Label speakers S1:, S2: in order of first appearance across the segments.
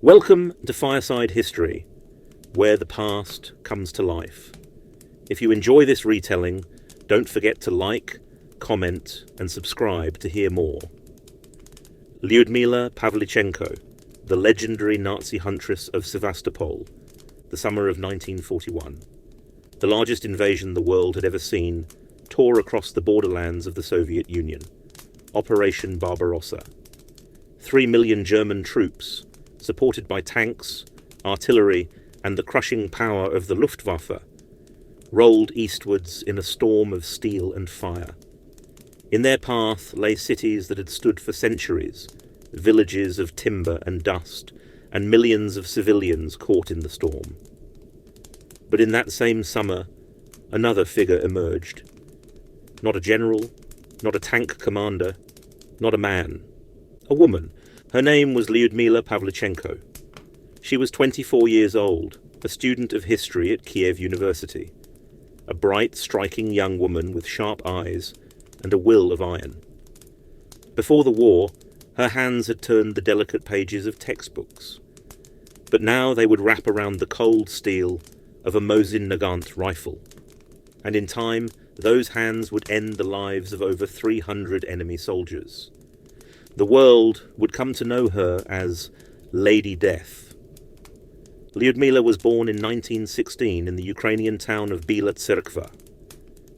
S1: Welcome to Fireside History, where the past comes to life. If you enjoy this retelling, don't forget to like, comment, and subscribe to hear more. Lyudmila Pavlichenko, the legendary Nazi Huntress of Sevastopol, the summer of 1941. The largest invasion the world had ever seen tore across the borderlands of the Soviet Union. Operation Barbarossa. 3 million German troops, supported by tanks, artillery, and the crushing power of the Luftwaffe, rolled eastwards in a storm of steel and fire. In their path lay cities that had stood for centuries, villages of timber and dust, and millions of civilians caught in the storm. But in that same summer, another figure emerged. Not a general, not a tank commander, not a man. A woman. Her name was Lyudmila Pavlichenko. She was 24 years old, a student of history at Kiev University. A bright, striking young woman with sharp eyes and a will of iron. Before the war, her hands had turned the delicate pages of textbooks. But now they would wrap around the cold steel of a Mosin Nagant rifle. And in time, those hands would end the lives of over 300 enemy soldiers. The world would come to know her as Lady Death. Lyudmila was born in 1916 in the Ukrainian town of Bila Tserkva.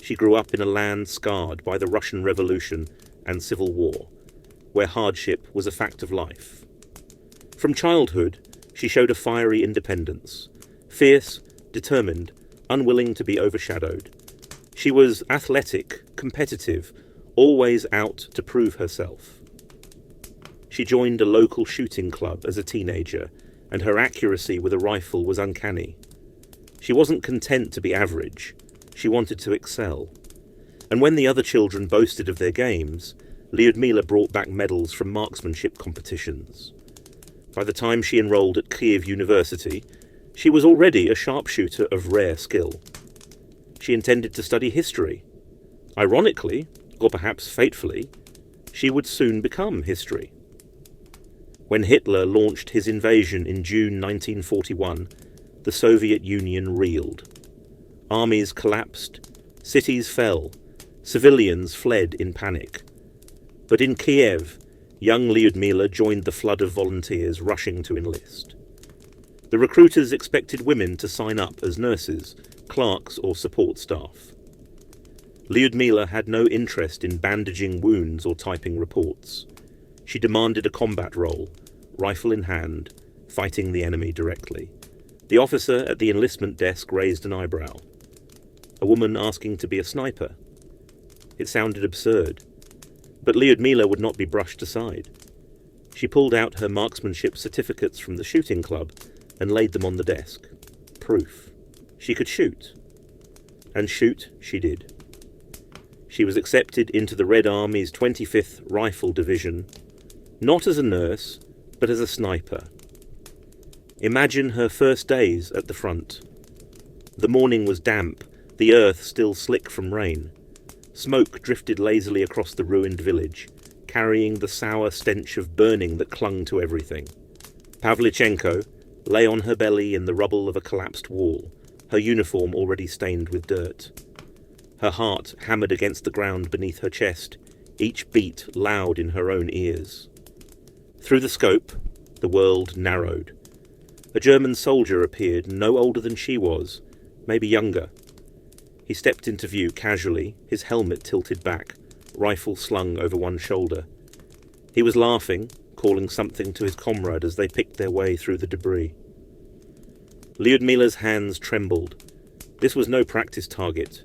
S1: She grew up in a land scarred by the Russian Revolution and Civil War, where hardship was a fact of life. From childhood, she showed a fiery independence, fierce, determined, unwilling to be overshadowed. She was athletic, competitive, always out to prove herself. She joined a local shooting club as a teenager, and her accuracy with a rifle was uncanny. She wasn't content to be average. She wanted to excel. And when the other children boasted of their games, Lyudmila brought back medals from marksmanship competitions. By the time she enrolled at Kiev University, she was already a sharpshooter of rare skill. She intended to study history. Ironically, or perhaps fatefully, she would soon become history. When Hitler launched his invasion in June 1941, the Soviet Union reeled. Armies collapsed, cities fell, civilians fled in panic. But in Kiev, young Lyudmila joined the flood of volunteers rushing to enlist. The recruiters expected women to sign up as nurses, clerks, or support staff. Lyudmila had no interest in bandaging wounds or typing reports. She demanded a combat role, rifle in hand, fighting the enemy directly. The officer at the enlistment desk raised an eyebrow. A woman asking to be a sniper. It sounded absurd, but Lyudmila would not be brushed aside. She pulled out her marksmanship certificates from the shooting club and laid them on the desk. Proof. She could shoot. And shoot she did. She was accepted into the Red Army's 25th Rifle Division, not as a nurse, but as a sniper. Imagine her first days at the front. The morning was damp, the earth still slick from rain. Smoke drifted lazily across the ruined village, carrying the sour stench of burning that clung to everything. Pavlichenko lay on her belly in the rubble of a collapsed wall, her uniform already stained with dirt. Her heart hammered against the ground beneath her chest, each beat loud in her own ears. Through the scope, the world narrowed. A German soldier appeared, no older than she was, maybe younger. He stepped into view casually, his helmet tilted back, rifle slung over one shoulder. He was laughing, calling something to his comrade as they picked their way through the debris. Lyudmila's hands trembled. This was no practice target.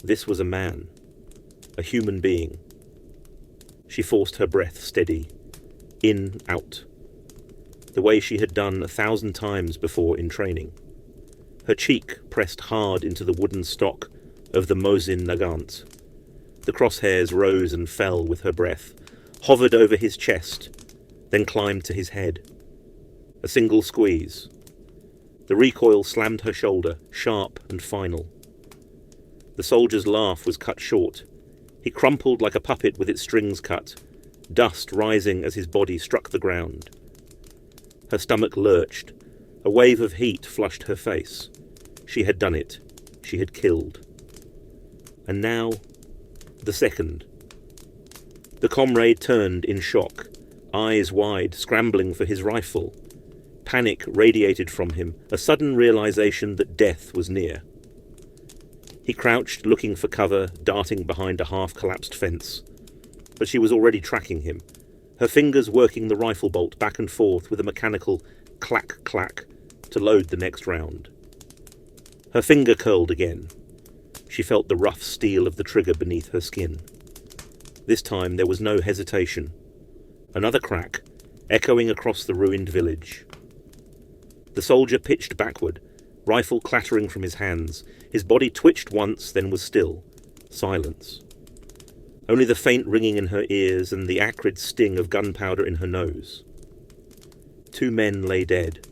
S1: This was a man. A human being. She forced her breath steady. In, out. The way she had done 1,000 times before in training. Her cheek pressed hard into the wooden stock of the Mosin Nagant. The crosshairs rose and fell with her breath, hovered over his chest, then climbed to his head. A single squeeze. The recoil slammed her shoulder, sharp and final. The soldier's laugh was cut short. He crumpled like a puppet with its strings cut, dust rising as his body struck the ground. Her stomach lurched. A wave of heat flushed her face. She had done it. She had killed. And now, the second. The comrade turned in shock, eyes wide, scrambling for his rifle. Panic radiated from him, a sudden realization that death was near. He crouched, looking for cover, darting behind a half-collapsed fence. But she was already tracking him, her fingers working the rifle bolt back and forth with a mechanical clack-clack to load the next round. Her finger curled again. She felt the rough steel of the trigger beneath her skin. This time there was no hesitation. Another crack, echoing across the ruined village. The soldier pitched backward, rifle clattering from his hands. His body twitched once, then was still. Silence. Only the faint ringing in her ears and the acrid sting of gunpowder in her nose. 2 men lay dead.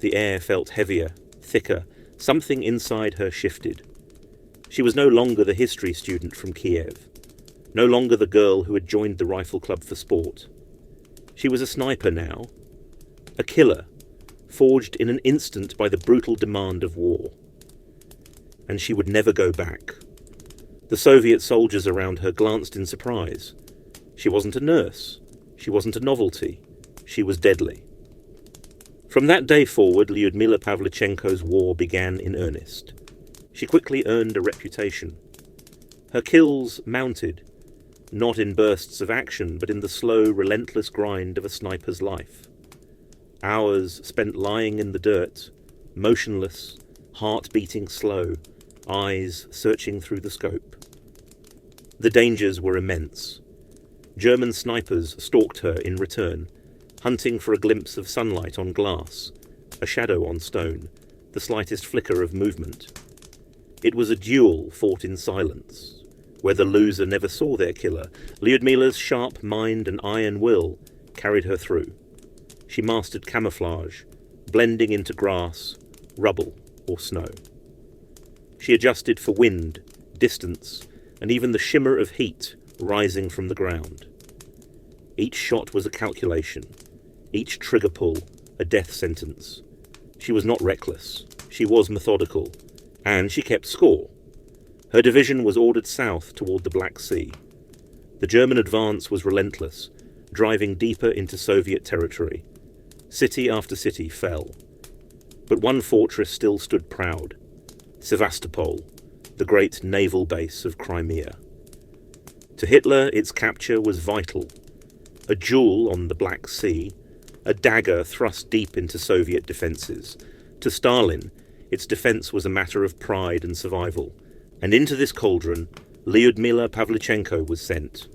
S1: The air felt heavier, thicker. Something inside her shifted. She was no longer the history student from Kiev. No longer the girl who had joined the rifle club for sport. She was a sniper now. A killer, forged in an instant by the brutal demand of war. And she would never go back. The Soviet soldiers around her glanced in surprise. She wasn't a nurse. She wasn't a novelty. She was deadly. From that day forward, Lyudmila Pavlichenko's war began in earnest. She quickly earned a reputation. Her kills mounted, not in bursts of action, but in the slow, relentless grind of a sniper's life. Hours spent lying in the dirt, motionless, heart beating slow, eyes searching through the scope. The dangers were immense. German snipers stalked her in return, hunting for a glimpse of sunlight on glass, a shadow on stone, the slightest flicker of movement. It was a duel fought in silence, where the loser never saw their killer. Lyudmila's sharp mind and iron will carried her through. She mastered camouflage, blending into grass, rubble, or snow. She adjusted for wind, distance, and even the shimmer of heat rising from the ground. Each shot was a calculation, each trigger pull a death sentence. She was not reckless, she was methodical, and she kept score. Her division was ordered south toward the Black Sea. The German advance was relentless, driving deeper into Soviet territory. City after city fell. But one fortress still stood proud, Sevastopol, the great naval base of Crimea. To Hitler, its capture was vital. A jewel on the Black Sea, a dagger thrust deep into Soviet defences. To Stalin, its defence was a matter of pride and survival. And into this cauldron, Lyudmila Pavlichenko was sent.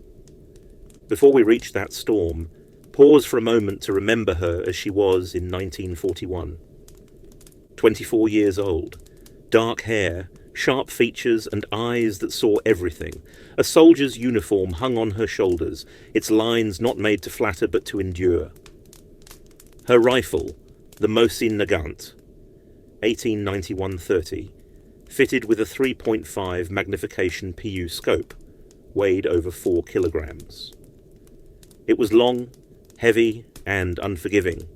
S1: Before we reach that storm, pause for a moment to remember her as she was in 1941. 24 years old, dark hair, sharp features and eyes that saw everything. A soldier's uniform hung on her shoulders, its lines not made to flatter but to endure. Her rifle, the Mosin Nagant, 1891-30, fitted with a 3.5 magnification PU scope, weighed over 4 kilograms. It was long, heavy, and unforgiving,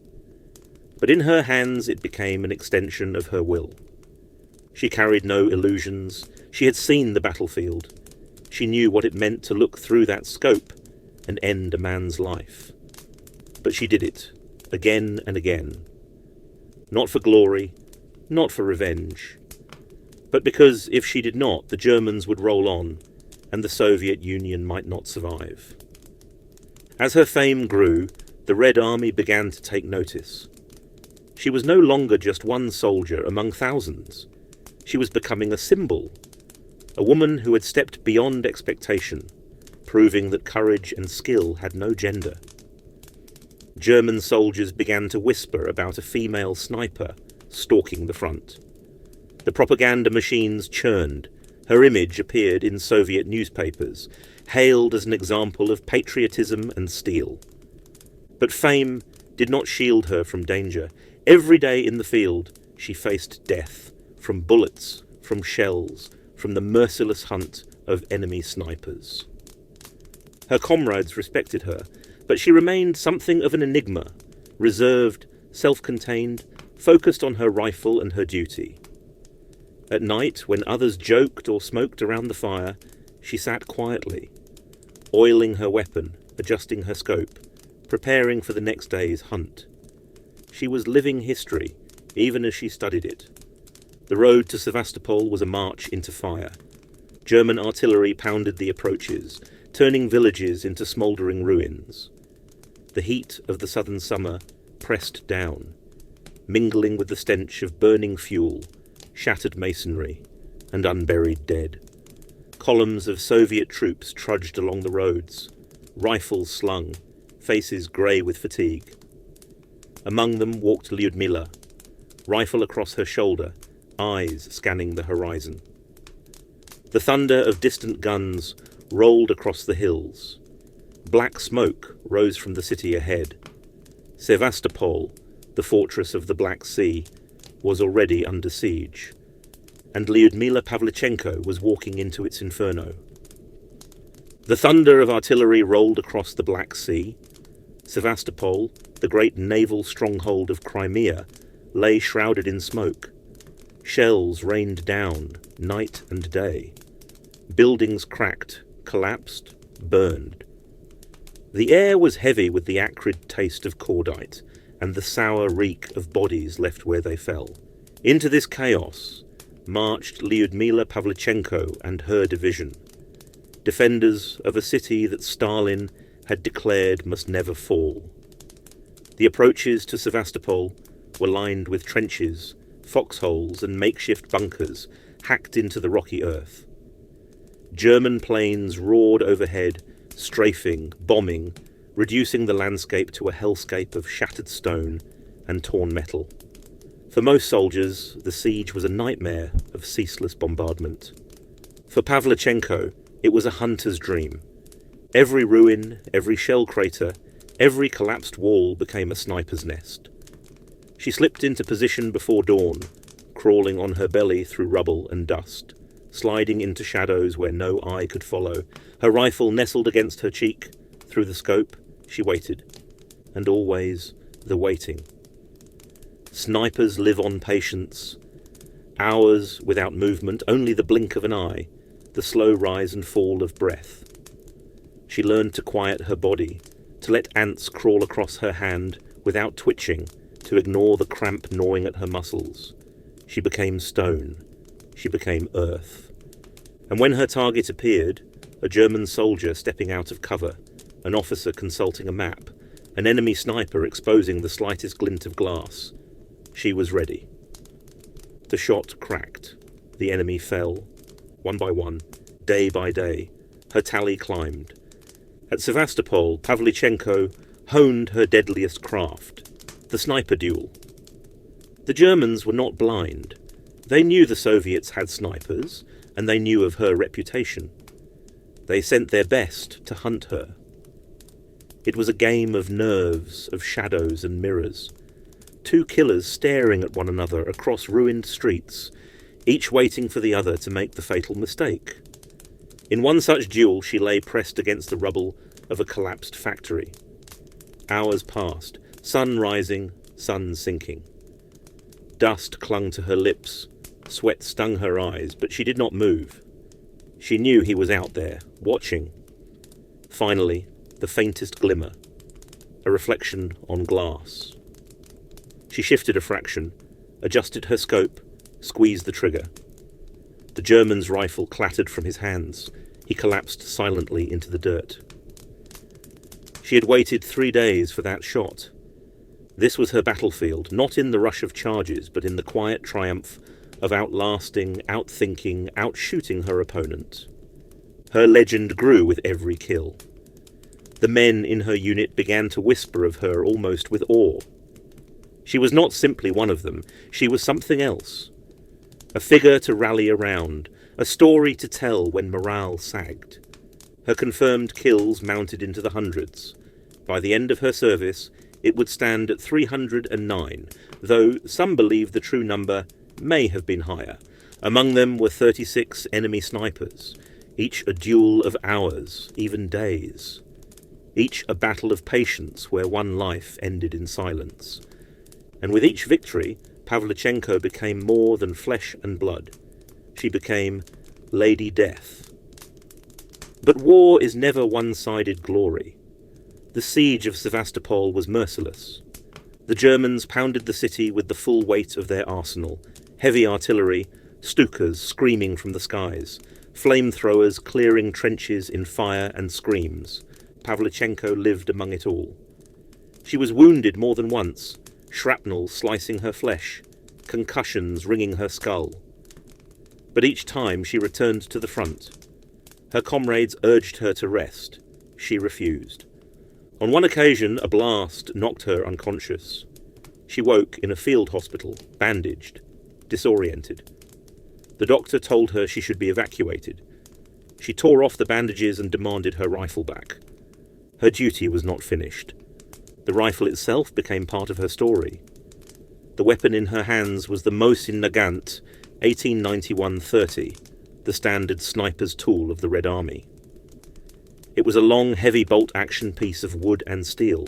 S1: but in her hands it became an extension of her will. She carried no illusions. She had seen the battlefield. She knew what it meant to look through that scope and end a man's life. But she did it, again and again. Not for glory, not for revenge, but because if she did not, the Germans would roll on, and the Soviet Union might not survive. As her fame grew, the Red Army began to take notice. She was no longer just one soldier among thousands. She was becoming a symbol, a woman who had stepped beyond expectation, proving that courage and skill had no gender. German soldiers began to whisper about a female sniper stalking the front. The propaganda machines churned. Her image appeared in Soviet newspapers, hailed as an example of patriotism and steel. But fame did not shield her from danger. Every day in the field, she faced death, from bullets, from shells, from the merciless hunt of enemy snipers. Her comrades respected her, but she remained something of an enigma, reserved, self-contained, focused on her rifle and her duty. At night, when others joked or smoked around the fire, she sat quietly, oiling her weapon, adjusting her scope, preparing for the next day's hunt. She was living history, even as she studied it. The road to Sevastopol was a march into fire. German artillery pounded the approaches, turning villages into smouldering ruins. The heat of the southern summer pressed down, mingling with the stench of burning fuel, shattered masonry, and unburied dead. Columns of Soviet troops trudged along the roads, rifles slung, faces grey with fatigue. Among them walked Lyudmila, rifle across her shoulder, eyes scanning the horizon. The thunder of distant guns rolled across the hills. Black smoke rose from the city ahead. Sevastopol, the fortress of the Black Sea, was already under siege, and Lyudmila Pavlichenko was walking into its inferno. The thunder of artillery rolled across the Black Sea. Sevastopol, the great naval stronghold of Crimea, lay shrouded in smoke. Shells rained down, night and day. Buildings cracked, collapsed, burned. The air was heavy with the acrid taste of cordite and the sour reek of bodies left where they fell. Into this chaos marched Lyudmila Pavlichenko and her division, defenders of a city that Stalin had declared must never fall. The approaches to Sevastopol were lined with trenches, foxholes and makeshift bunkers hacked into the rocky earth. German planes roared overhead, strafing, bombing, reducing the landscape to a hellscape of shattered stone and torn metal. For most soldiers, the siege was a nightmare of ceaseless bombardment. For Pavlichenko, it was a hunter's dream. Every ruin, every shell crater, every collapsed wall became a sniper's nest. She slipped into position before dawn, crawling on her belly through rubble and dust, sliding into shadows where no eye could follow. Her rifle nestled against her cheek. Through the scope, she waited. And always the waiting. Snipers live on patience. Hours without movement, only the blink of an eye, the slow rise and fall of breath. She learned to quiet her body, to let ants crawl across her hand without twitching, to ignore the cramp gnawing at her muscles. She became stone. She became earth. And when her target appeared, a German soldier stepping out of cover, an officer consulting a map, an enemy sniper exposing the slightest glint of glass, she was ready. The shot cracked. The enemy fell. One by one, day by day, her tally climbed. At Sevastopol, Pavlichenko honed her deadliest craft, the sniper duel. The Germans were not blind. They knew the Soviets had snipers, and they knew of her reputation. They sent their best to hunt her. It was a game of nerves, of shadows and mirrors. Two killers staring at one another across ruined streets, each waiting for the other to make the fatal mistake. In one such duel, she lay pressed against the rubble of a collapsed factory. Hours passed, sun rising, sun sinking. Dust clung to her lips, sweat stung her eyes, but she did not move. She knew he was out there, watching. Finally, the faintest glimmer, a reflection on glass. She shifted a fraction, adjusted her scope, squeezed the trigger. The German's rifle clattered from his hands. He collapsed silently into the dirt. She had waited 3 days for that shot. This was her battlefield, not in the rush of charges, but in the quiet triumph of outlasting, outthinking, outshooting her opponent. Her legend grew with every kill. The men in her unit began to whisper of her almost with awe. She was not simply one of them, she was something else. A figure to rally around, a story to tell when morale sagged. Her confirmed kills mounted into the hundreds. By the end of her service, it would stand at 309, though some believe the true number may have been higher. Among them were 36 enemy snipers, each a duel of hours, even days. Each a battle of patience where one life ended in silence. And with each victory, Pavlichenko became more than flesh and blood. She became Lady Death. But war is never one-sided glory. The siege of Sevastopol was merciless. The Germans pounded the city with the full weight of their arsenal, heavy artillery, Stukas screaming from the skies, flamethrowers clearing trenches in fire and screams. Pavlichenko lived among it all. She was wounded more than once, shrapnel slicing her flesh, concussions ringing her skull. But each time she returned to the front. Her comrades urged her to rest. She refused. On one occasion, a blast knocked her unconscious. She woke in a field hospital, bandaged, disoriented. The doctor told her she should be evacuated. She tore off the bandages and demanded her rifle back. Her duty was not finished. The rifle itself became part of her story. The weapon in her hands was the Mosin Nagant 1891-30, the standard sniper's tool of the Red Army. It was a long, heavy bolt-action piece of wood and steel,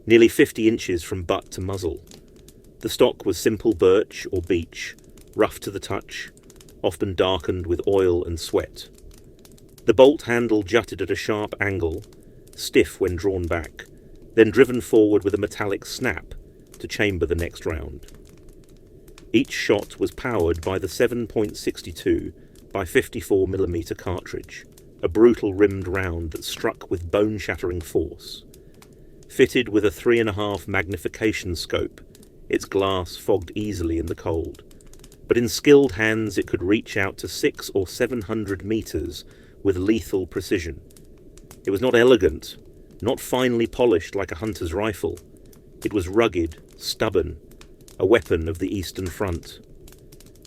S1: nearly 50 inches from butt to muzzle. The stock was simple birch or beech, rough to the touch, often darkened with oil and sweat. The bolt handle jutted at a sharp angle, stiff when drawn back, then driven forward with a metallic snap to chamber the next round. Each shot was powered by the 7.62 by 54mm cartridge, a brutal rimmed round that struck with bone-shattering force. Fitted with a 3.5 magnification scope, its glass fogged easily in the cold, but in skilled hands it could reach out to 600 or 700 meters with lethal precision. It was not elegant, not finely polished like a hunter's rifle. It was rugged, stubborn, a weapon of the Eastern Front.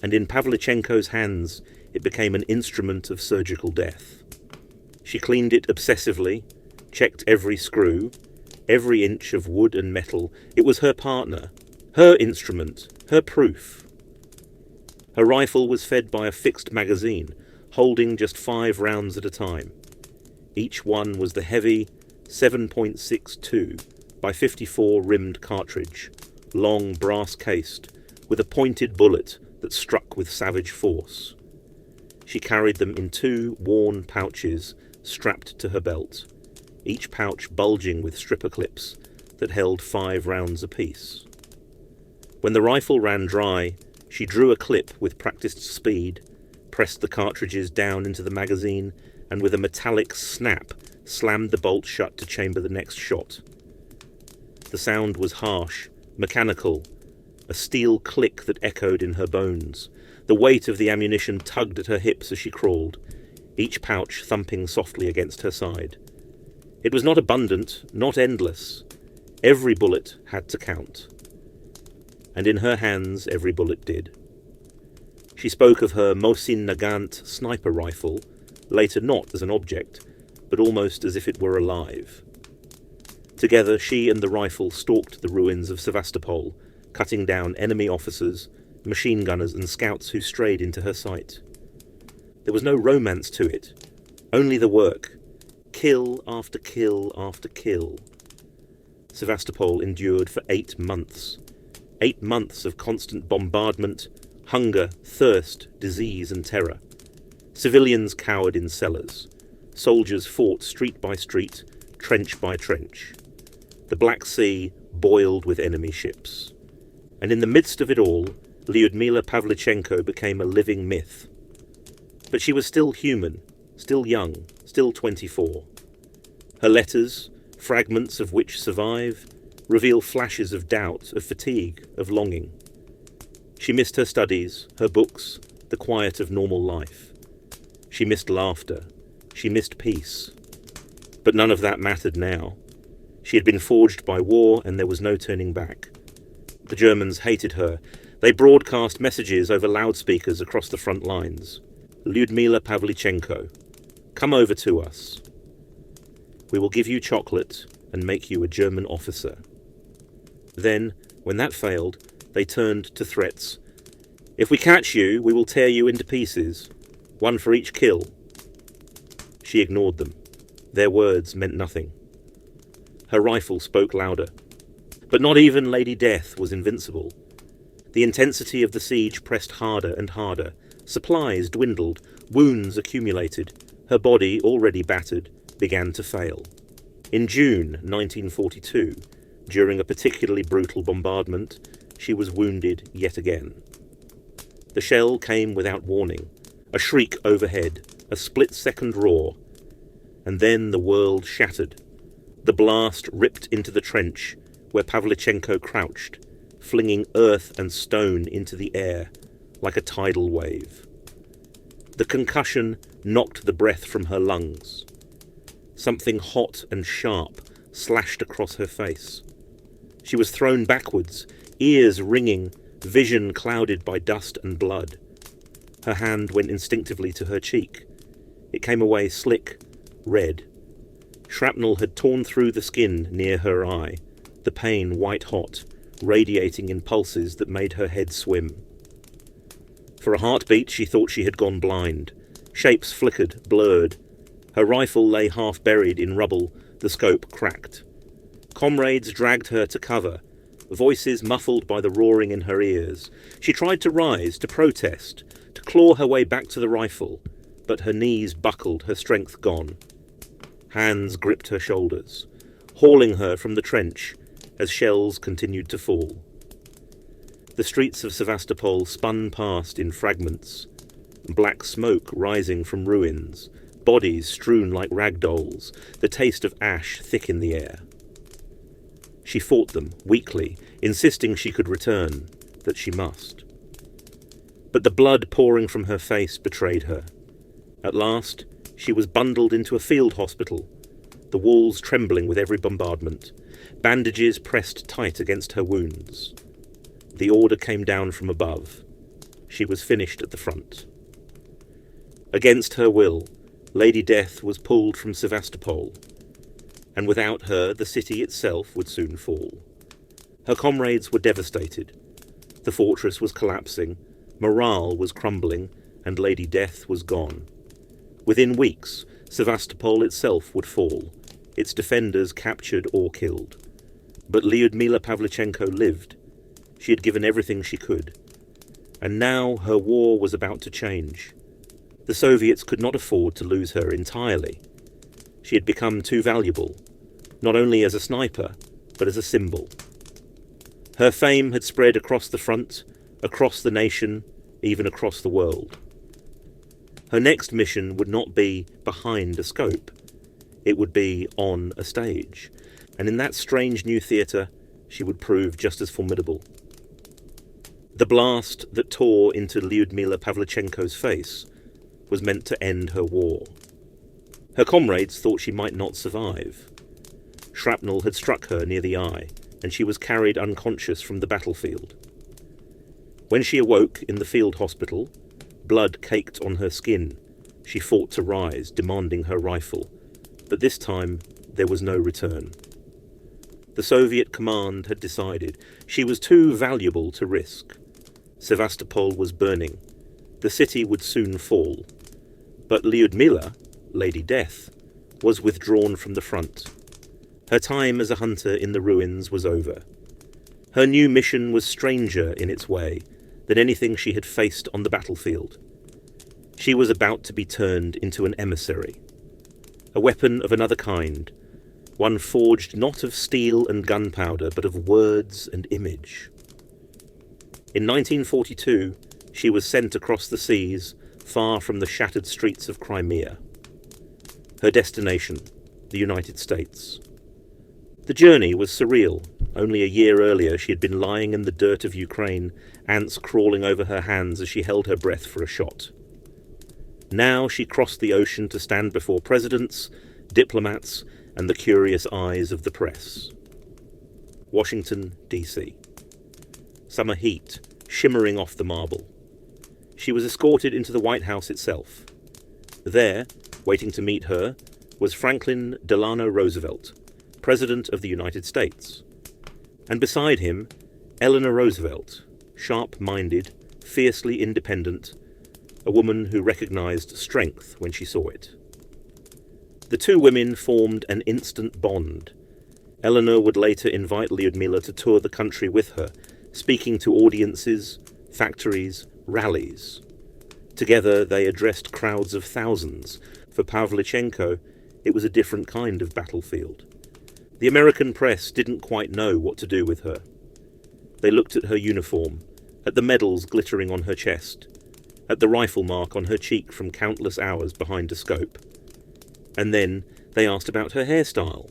S1: And in Pavlichenko's hands, it became an instrument of surgical death. She cleaned it obsessively, checked every screw, every inch of wood and metal. It was her partner, her instrument, her proof. Her rifle was fed by a fixed magazine, holding just 5 rounds at a time. Each one was the heavy 7.62 by 54 rimmed cartridge, long brass cased, with a pointed bullet that struck with savage force. She carried them in 2 worn pouches strapped to her belt, each pouch bulging with stripper clips that held 5 rounds apiece. When the rifle ran dry, she drew a clip with practiced speed, pressed the cartridges down into the magazine, and with a metallic snap slammed the bolt shut to chamber the next shot. The sound was harsh, mechanical, a steel click that echoed in her bones. The weight of the ammunition tugged at her hips as she crawled, each pouch thumping softly against her side. It was not abundant, not endless. Every bullet had to count. And in her hands every bullet did. She spoke of her Mosin Nagant sniper rifle, later not as an object, but almost as if it were alive. Together she and the rifle stalked the ruins of Sevastopol, cutting down enemy officers, machine gunners and scouts who strayed into her sight. There was no romance to it, only the work, kill after kill after kill. Sevastopol endured for 8 months. 8 months of constant bombardment, hunger, thirst, disease and terror. Civilians cowered in cellars. Soldiers fought street by street, trench by trench. The Black Sea boiled with enemy ships. And in the midst of it all, Lyudmila Pavlichenko became a living myth. But she was still human, still young, still 24. Her letters, fragments of which survive, reveal flashes of doubt, of fatigue, of longing. She missed her studies, her books, the quiet of normal life. She missed laughter. She missed peace. But none of that mattered now. She had been forged by war, and there was no turning back. The Germans hated her. They broadcast messages over loudspeakers across the front lines. Lyudmila Pavlichenko, come over to us. We will give you chocolate and make you a German officer. Then, when that failed, they turned to threats. If we catch you, we will tear you into pieces, 1 for each kill. She ignored them. Their words meant nothing. Her rifle spoke louder. But not even Lady Death was invincible. The intensity of the siege pressed harder and harder. Supplies dwindled, wounds accumulated. Her body, already battered, began to fail. In June 1942, during a particularly brutal bombardment, she was wounded yet again. The shell came without warning, a shriek overhead, a split-second roar, and then the world shattered. The blast ripped into the trench where Pavlichenko crouched, flinging earth and stone into the air like a tidal wave. The concussion knocked the breath from her lungs. Something hot and sharp slashed across her face. She was thrown backwards, ears ringing, vision clouded by dust and blood. Her hand went instinctively to her cheek. It came away slick, red. Shrapnel had torn through the skin near her eye, the pain white-hot, radiating in pulses that made her head swim. For a heartbeat she thought she had gone blind. Shapes flickered, blurred. Her rifle lay half buried in rubble, the scope cracked. Comrades dragged her to cover, voices muffled by the roaring in her ears. She tried to rise, to protest, to claw her way back to the rifle, but her knees buckled, her strength gone. Hands gripped her shoulders, hauling her from the trench as shells continued to fall. The streets of Sevastopol spun past in fragments, black smoke rising from ruins, bodies strewn like rag dolls, the taste of ash thick in the air. She fought them, weakly, insisting she could return, that she must. But the blood pouring from her face betrayed her. At last, she was bundled into a field hospital, the walls trembling with every bombardment, bandages pressed tight against her wounds. The order came down from above. She was finished at the front. Against her will, Lady Death was pulled from Sevastopol, and without her the city itself would soon fall. Her comrades were devastated. The fortress was collapsing, morale was crumbling, and Lady Death was gone. Within weeks, Sevastopol itself would fall, its defenders captured or killed. But Lyudmila Pavlichenko lived. She had given everything she could. And now her war was about to change. The Soviets could not afford to lose her entirely. She had become too valuable, not only as a sniper, but as a symbol. Her fame had spread across the front, across the nation, even across the world. Her next mission would not be behind a scope. It would be on a stage. And in that strange new theatre, she would prove just as formidable. The blast that tore into Lyudmila Pavlichenko's face was meant to end her war. Her comrades thought she might not survive. Shrapnel had struck her near the eye, and she was carried unconscious from the battlefield. When she awoke in the field hospital, blood caked on her skin. She fought to rise, demanding her rifle, but this time there was no return. The Soviet command had decided she was too valuable to risk. Sevastopol was burning. The city would soon fall. But Lyudmila, Lady Death, was withdrawn from the front. Her time as a hunter in the ruins was over. Her new mission was stranger in its way than anything she had faced on the battlefield. She was about to be turned into an emissary, a weapon of another kind, one forged not of steel and gunpowder, but of words and image. In 1942, she was sent across the seas, far from the shattered streets of Crimea. Her destination, the United States. The journey was surreal. Only a year earlier she had been lying in the dirt of Ukraine, ants crawling over her hands as she held her breath for a shot. Now she crossed the ocean to stand before presidents, diplomats, and the curious eyes of the press. Washington, D.C. Summer heat, shimmering off the marble. She was escorted into the White House itself. There, waiting to meet her, was Franklin Delano Roosevelt, President of the United States. And beside him, Eleanor Roosevelt, sharp-minded, fiercely independent, a woman who recognized strength when she saw it. The two women formed an instant bond. Eleanor would later invite Lyudmila to tour the country with her, speaking to audiences, factories, rallies. Together they addressed crowds of thousands. For Pavlichenko, it was a different kind of battlefield. The American press didn't quite know what to do with her. They looked at her uniform, at the medals glittering on her chest, at the rifle mark on her cheek from countless hours behind a scope. And then they asked about her hairstyle,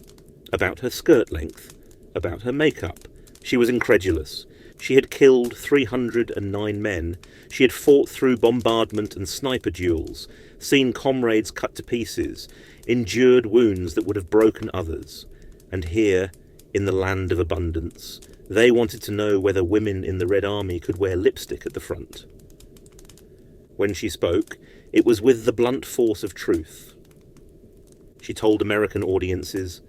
S1: about her skirt length, about her makeup. She was incredulous. She had killed 309 men. She had fought through bombardment and sniper duels, seen comrades cut to pieces, endured wounds that would have broken others. And here, in the land of abundance, they wanted to know whether women in the Red Army could wear lipstick at the front. When she spoke, it was with the blunt force of truth. She told American audiences,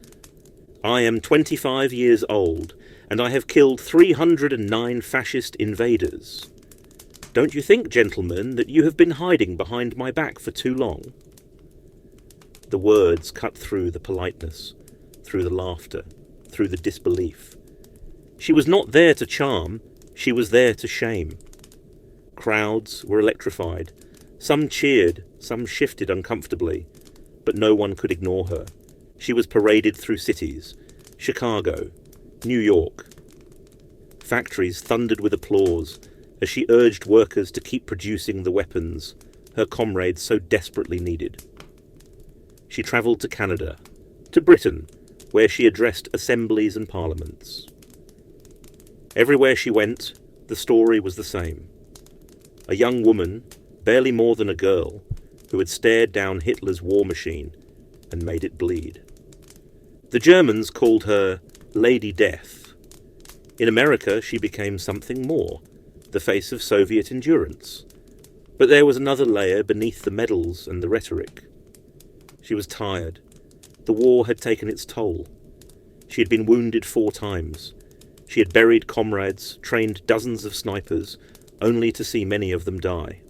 S1: "I am 25 years old, and I have killed 309 fascist invaders. Don't you think, gentlemen, that you have been hiding behind my back for too long?" The words cut through the politeness, through the laughter, through the disbelief. She was not there to charm, she was there to shame. Crowds were electrified. Some cheered, some shifted uncomfortably, but no one could ignore her. She was paraded through cities, Chicago, New York. Factories thundered with applause as she urged workers to keep producing the weapons her comrades so desperately needed. She travelled to Canada, to Britain, where she addressed assemblies and parliaments. Everywhere she went, the story was the same. A young woman, barely more than a girl, who had stared down Hitler's war machine and made it bleed. The Germans called her Lady Death. In America, she became something more, the face of Soviet endurance. But there was another layer beneath the medals and the rhetoric. She was tired. The war had taken its toll. She had been wounded 4 times. She had buried comrades, trained dozens of snipers, only to see many of them die.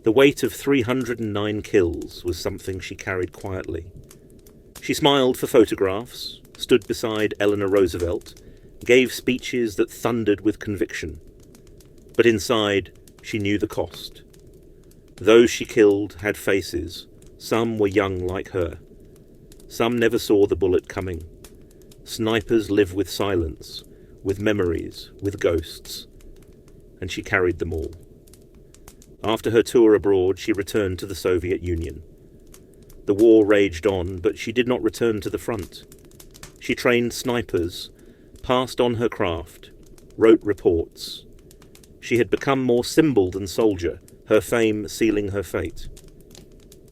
S1: The weight of 309 kills was something she carried quietly. She smiled for photographs, stood beside Eleanor Roosevelt, gave speeches that thundered with conviction. But inside, she knew the cost. Those she killed had faces. Some were young like her. Some never saw the bullet coming. Snipers live with silence, with memories, with ghosts. And she carried them all. After her tour abroad, she returned to the Soviet Union. The war raged on, but she did not return to the front. She trained snipers, passed on her craft, wrote reports. She had become more symbol than soldier, her fame sealing her fate.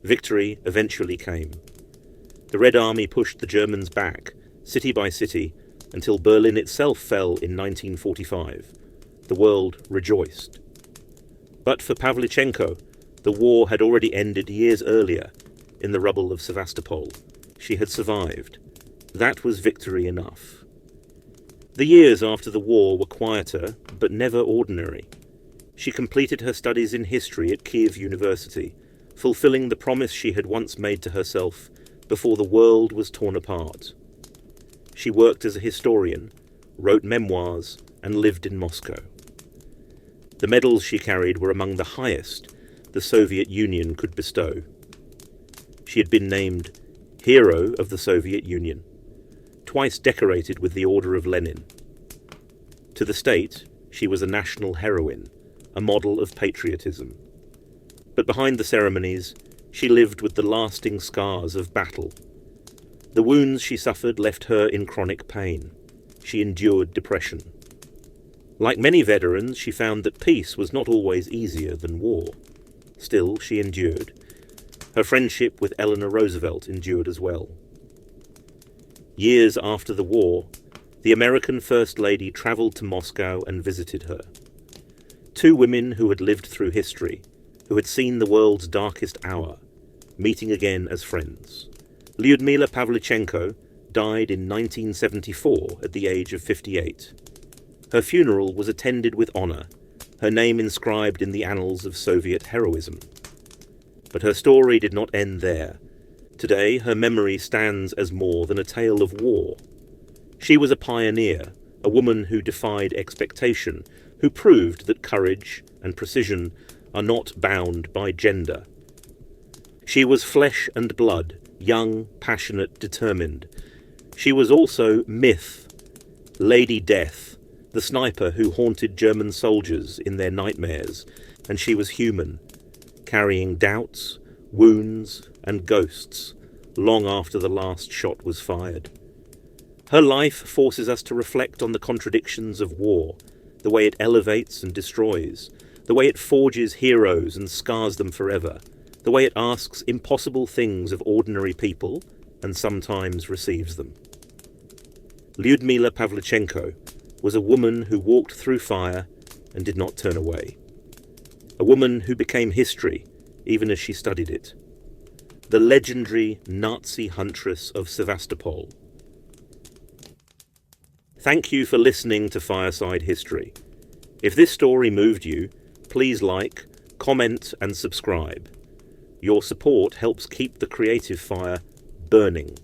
S1: Victory eventually came. The Red Army pushed the Germans back, city by city, until Berlin itself fell in 1945. The world rejoiced. But for Pavlichenko, the war had already ended years earlier, in the rubble of Sevastopol. She had survived. That was victory enough. The years after the war were quieter, but never ordinary. She completed her studies in history at Kiev University, fulfilling the promise she had once made to herself before the world was torn apart. She worked as a historian, wrote memoirs, and lived in Moscow. The medals she carried were among the highest the Soviet Union could bestow. She had been named Hero of the Soviet Union, twice decorated with the Order of Lenin. To the state, she was a national heroine, a model of patriotism. But behind the ceremonies, she lived with the lasting scars of battle. The wounds she suffered left her in chronic pain. She endured depression. Like many veterans, she found that peace was not always easier than war. Still, she endured. Her friendship with Eleanor Roosevelt endured as well. Years after the war, the American First Lady travelled to Moscow and visited her. 2 women who had lived through history, who had seen the world's darkest hour, meeting again as friends. Lyudmila Pavlichenko died in 1974 at the age of 58. Her funeral was attended with honour, her name inscribed in the annals of Soviet heroism. But her story did not end there. Today, her memory stands as more than a tale of war. She was a pioneer, a woman who defied expectation, who proved that courage and precision are not bound by gender. She was flesh and blood, young, passionate, determined. She was also myth, Lady Death, the sniper who haunted German soldiers in their nightmares, and she was human, carrying doubts, wounds, and ghosts long after the last shot was fired. Her life forces us to reflect on the contradictions of war, the way it elevates and destroys, the way it forges heroes and scars them forever, the way it asks impossible things of ordinary people and sometimes receives them. Lyudmila Pavlichenko was a woman who walked through fire and did not turn away. A woman who became history even as she studied it. The legendary Nazi Huntress of Sevastopol. Thank you for listening to Fireside History. If this story moved you, please like, comment and subscribe. Your support helps keep the creative fire burning.